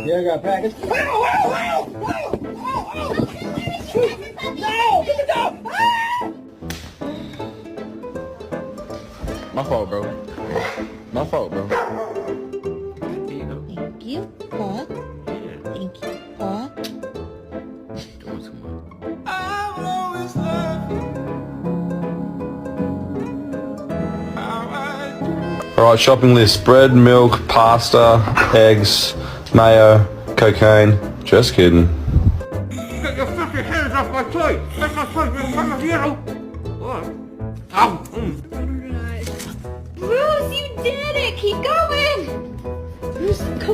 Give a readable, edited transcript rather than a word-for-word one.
Yeah, I got a package. No! Get the dog! My fault, bro. My fault, bro. Here you go. Thank you, Paul. Yeah. Thank you, Paul. Doing too much. Alright, shopping list. Bread, milk, pasta, eggs, mayo, cocaine. Just kidding. Get your fucking hands off my toy! That's my toy, you. What? Ow! Bruce, you did it! Keep going! Bruce, come